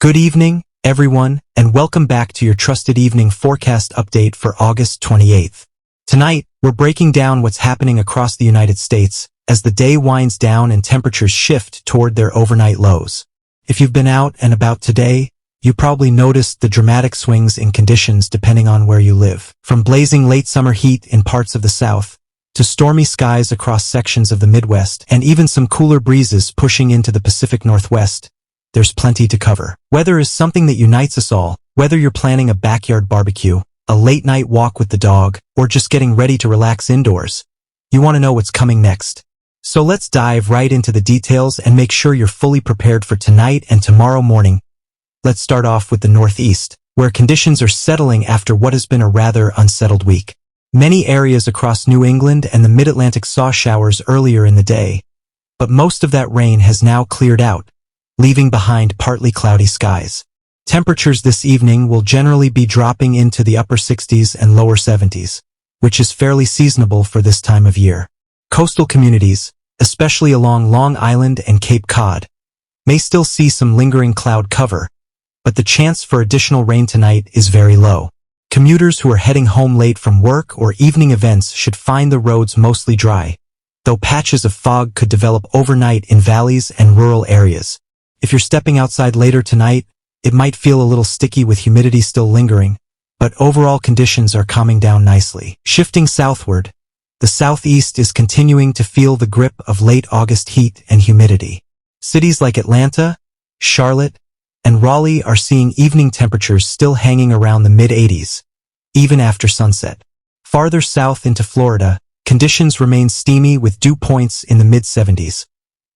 Good evening, everyone, and welcome back to your trusted evening forecast update for August 28th. Tonight, we're breaking down what's happening across the United States as the day winds down and temperatures shift toward their overnight lows. If you've been out and about today, you probably noticed the dramatic swings in conditions depending on where you live. From blazing late summer heat in parts of the South, to stormy skies across sections of the Midwest, and even some cooler breezes pushing into the Pacific Northwest, there's plenty to cover. Weather is something that unites us all, whether you're planning a backyard barbecue, a late-night walk with the dog, or just getting ready to relax indoors. You want to know what's coming next. So let's dive right into the details and make sure you're fully prepared for tonight and tomorrow morning. Let's start off with the Northeast, where conditions are settling after what has been a rather unsettled week. Many areas across New England and the Mid-Atlantic saw showers earlier in the day, but most of that rain has now cleared out, leaving behind partly cloudy skies. Temperatures this evening will generally be dropping into the upper 60s and lower 70s, which is fairly seasonable for this time of year. Coastal communities, especially along Long Island and Cape Cod, may still see some lingering cloud cover, but the chance for additional rain tonight is very low. Commuters who are heading home late from work or evening events should find the roads mostly dry, though patches of fog could develop overnight in valleys and rural areas. If you're stepping outside later tonight, it might feel a little sticky with humidity still lingering, but overall conditions are calming down nicely. Shifting southward, the Southeast is continuing to feel the grip of late August heat and humidity. Cities like Atlanta, Charlotte, and Raleigh are seeing evening temperatures still hanging around the mid-80s, even after sunset. Farther south into Florida, conditions remain steamy with dew points in the mid-70s.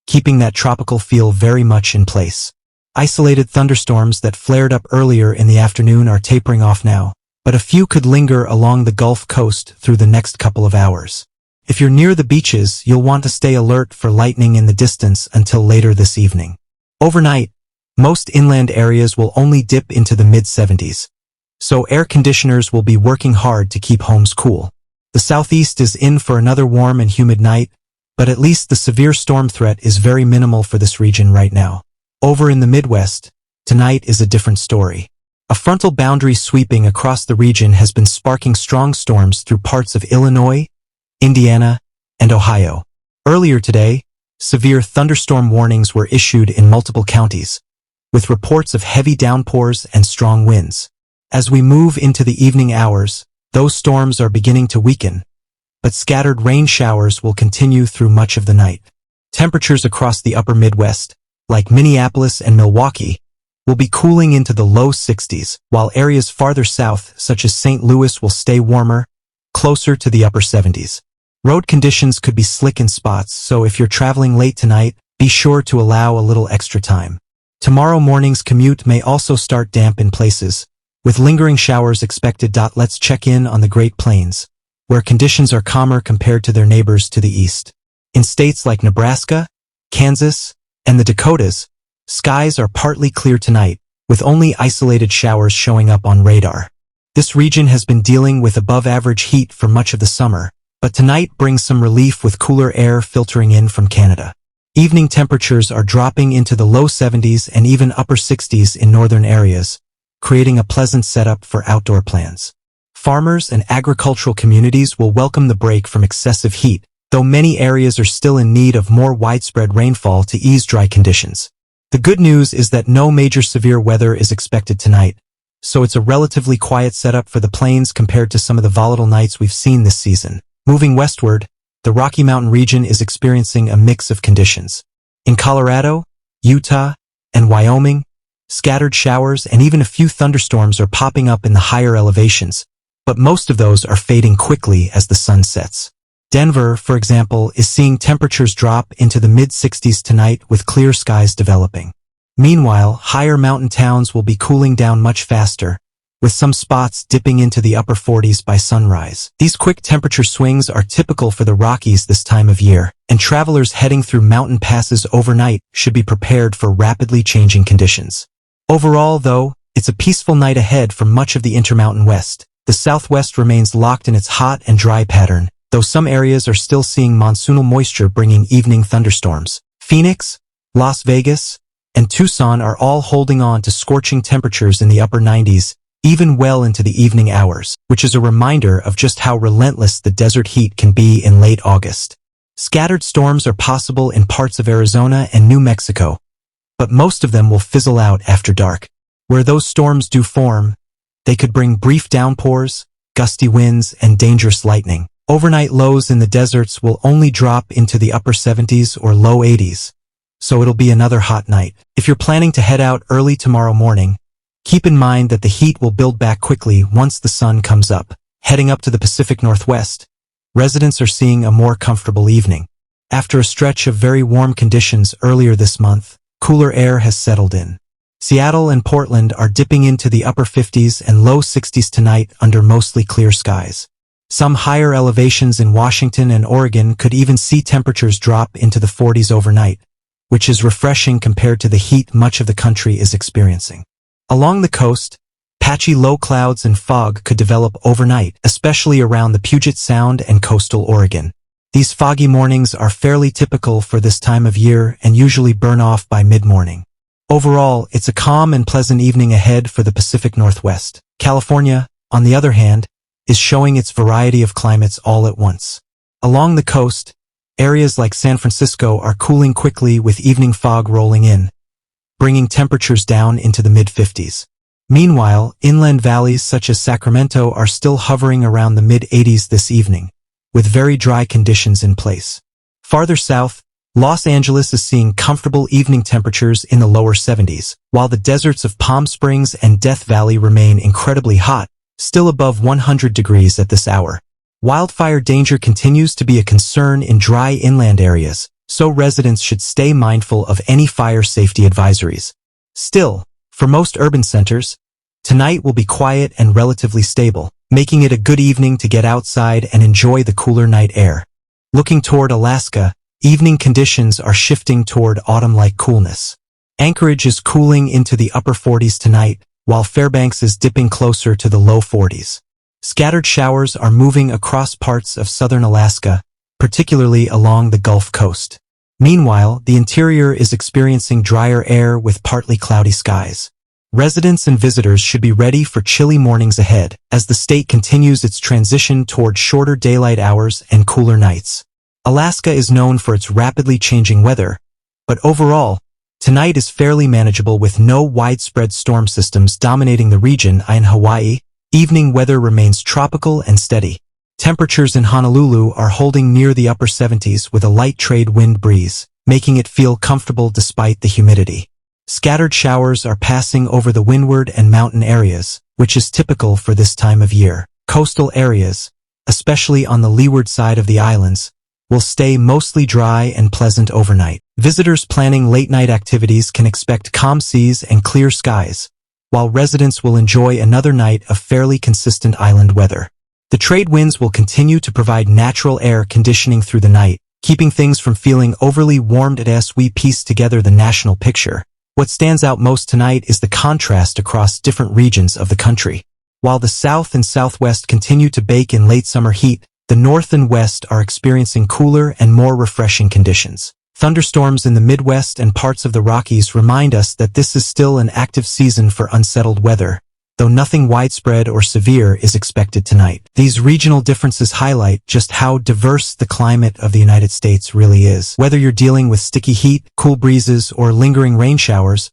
Keeping that tropical feel very much in place. Isolated thunderstorms that flared up earlier in the afternoon are tapering off now, but a few could linger along the Gulf Coast through the next couple of hours. If you're near the beaches, you'll want to stay alert for lightning in the distance until later this evening. Overnight, most inland areas will only dip into the mid-70s, so air conditioners will be working hard to keep homes cool. The Southeast is in for another warm and humid night, but at least the severe storm threat is very minimal for this region right now. Over in the Midwest, tonight is a different story. A frontal boundary sweeping across the region has been sparking strong storms through parts of Illinois, Indiana, and Ohio. Earlier today, severe thunderstorm warnings were issued in multiple counties, with reports of heavy downpours and strong winds. As we move into the evening hours, those storms are beginning to weaken, but scattered rain showers will continue through much of the night. Temperatures across the upper Midwest, like Minneapolis and Milwaukee, will be cooling into the low 60s, while areas farther south, such as St. Louis, will stay warmer, closer to the upper 70s. Road conditions could be slick in spots, so if you're traveling late tonight, be sure to allow a little extra time. Tomorrow morning's commute may also start damp in places, with lingering showers expected. Let's check in on the Great Plains, where conditions are calmer compared to their neighbors to the east. In states like Nebraska, Kansas, and the Dakotas, skies are partly clear tonight, with only isolated showers showing up on radar. This region has been dealing with above-average heat for much of the summer, but tonight brings some relief with cooler air filtering in from Canada. Evening temperatures are dropping into the low 70s and even upper 60s in northern areas, creating a pleasant setup for outdoor plans. Farmers and agricultural communities will welcome the break from excessive heat, though many areas are still in need of more widespread rainfall to ease dry conditions. The good news is that no major severe weather is expected tonight, so it's a relatively quiet setup for the plains compared to some of the volatile nights we've seen this season. Moving westward, the Rocky Mountain region is experiencing a mix of conditions. In Colorado, Utah, and Wyoming, scattered showers and even a few thunderstorms are popping up in the higher elevations, but most of those are fading quickly as the sun sets. Denver, for example, is seeing temperatures drop into the mid-60s tonight with clear skies developing. Meanwhile, higher mountain towns will be cooling down much faster, with some spots dipping into the upper 40s by sunrise. These quick temperature swings are typical for the Rockies this time of year, and travelers heading through mountain passes overnight should be prepared for rapidly changing conditions. Overall, though, it's a peaceful night ahead for much of the Intermountain West. The Southwest remains locked in its hot and dry pattern, though some areas are still seeing monsoonal moisture bringing evening thunderstorms. Phoenix, Las Vegas, and Tucson are all holding on to scorching temperatures in the upper 90s, even well into the evening hours, which is a reminder of just how relentless the desert heat can be in late August. Scattered storms are possible in parts of Arizona and New Mexico, but most of them will fizzle out after dark. Where those storms do form, they could bring brief downpours, gusty winds, and dangerous lightning. Overnight lows in the deserts will only drop into the upper 70s or low 80s, so it'll be another hot night. If you're planning to head out early tomorrow morning, keep in mind that the heat will build back quickly once the sun comes up. Heading up to the Pacific Northwest, residents are seeing a more comfortable evening. After a stretch of very warm conditions earlier this month, cooler air has settled in. Seattle and Portland are dipping into the upper 50s and low 60s tonight under mostly clear skies. Some higher elevations in Washington and Oregon could even see temperatures drop into the 40s overnight, which is refreshing compared to the heat much of the country is experiencing. Along the coast, patchy low clouds and fog could develop overnight, especially around the Puget Sound and coastal Oregon. These foggy mornings are fairly typical for this time of year and usually burn off by mid-morning. Overall, it's a calm and pleasant evening ahead for the Pacific Northwest. California, on the other hand, is showing its variety of climates all at once. Along the coast, areas like San Francisco are cooling quickly with evening fog rolling in, bringing temperatures down into the mid-50s. Meanwhile, inland valleys such as Sacramento are still hovering around the mid-80s this evening, with very dry conditions in place. Farther south, Los Angeles is seeing comfortable evening temperatures in the lower 70s, while the deserts of Palm Springs and Death Valley remain incredibly hot, still above 100 degrees at this hour. Wildfire danger continues to be a concern in dry inland areas, so residents should stay mindful of any fire safety advisories. Still, for most urban centers, tonight will be quiet and relatively stable, making it a good evening to get outside and enjoy the cooler night air. Looking toward Alaska, evening conditions are shifting toward autumn-like coolness. Anchorage is cooling into the upper 40s tonight, while Fairbanks is dipping closer to the low 40s. Scattered showers are moving across parts of southern Alaska, particularly along the Gulf Coast. Meanwhile, the interior is experiencing drier air with partly cloudy skies. Residents and visitors should be ready for chilly mornings ahead, as the state continues its transition toward shorter daylight hours and cooler nights. Alaska is known for its rapidly changing weather, but overall, tonight is fairly manageable with no widespread storm systems dominating the region. In Hawaii, evening weather remains tropical and steady. Temperatures in Honolulu are holding near the upper 70s with a light trade wind breeze, making it feel comfortable despite the humidity. Scattered showers are passing over the windward and mountain areas, which is typical for this time of year. Coastal areas, especially on the leeward side of the islands, will stay mostly dry and pleasant overnight. Visitors planning late-night activities can expect calm seas and clear skies, while residents will enjoy another night of fairly consistent island weather. The trade winds will continue to provide natural air conditioning through the night, keeping things from feeling overly warmed as we piece together the national picture. What stands out most tonight is the contrast across different regions of the country. While the south and southwest continue to bake in late summer heat, the north and west are experiencing cooler and more refreshing conditions. Thunderstorms in the Midwest and parts of the Rockies remind us that this is still an active season for unsettled weather, though nothing widespread or severe is expected tonight. These regional differences highlight just how diverse the climate of the United States really is. Whether you're dealing with sticky heat, cool breezes, or lingering rain showers,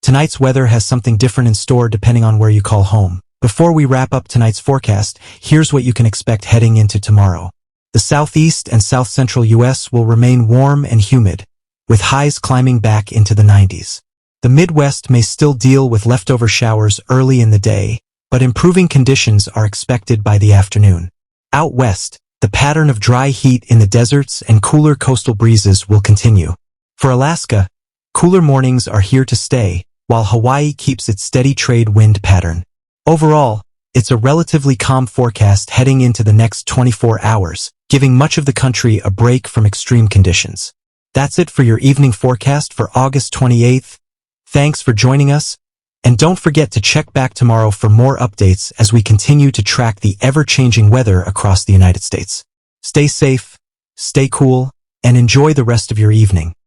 tonight's weather has something different in store depending on where you call home. Before we wrap up tonight's forecast, here's what you can expect heading into tomorrow. The southeast and south-central U.S. will remain warm and humid, with highs climbing back into the 90s. The Midwest may still deal with leftover showers early in the day, but improving conditions are expected by the afternoon. Out west, the pattern of dry heat in the deserts and cooler coastal breezes will continue. For Alaska, cooler mornings are here to stay, while Hawaii keeps its steady trade wind pattern. Overall, it's a relatively calm forecast heading into the next 24 hours, giving much of the country a break from extreme conditions. That's it for your evening forecast for August 28th. Thanks for joining us, and don't forget to check back tomorrow for more updates as we continue to track the ever-changing weather across the United States. Stay safe, stay cool, and enjoy the rest of your evening.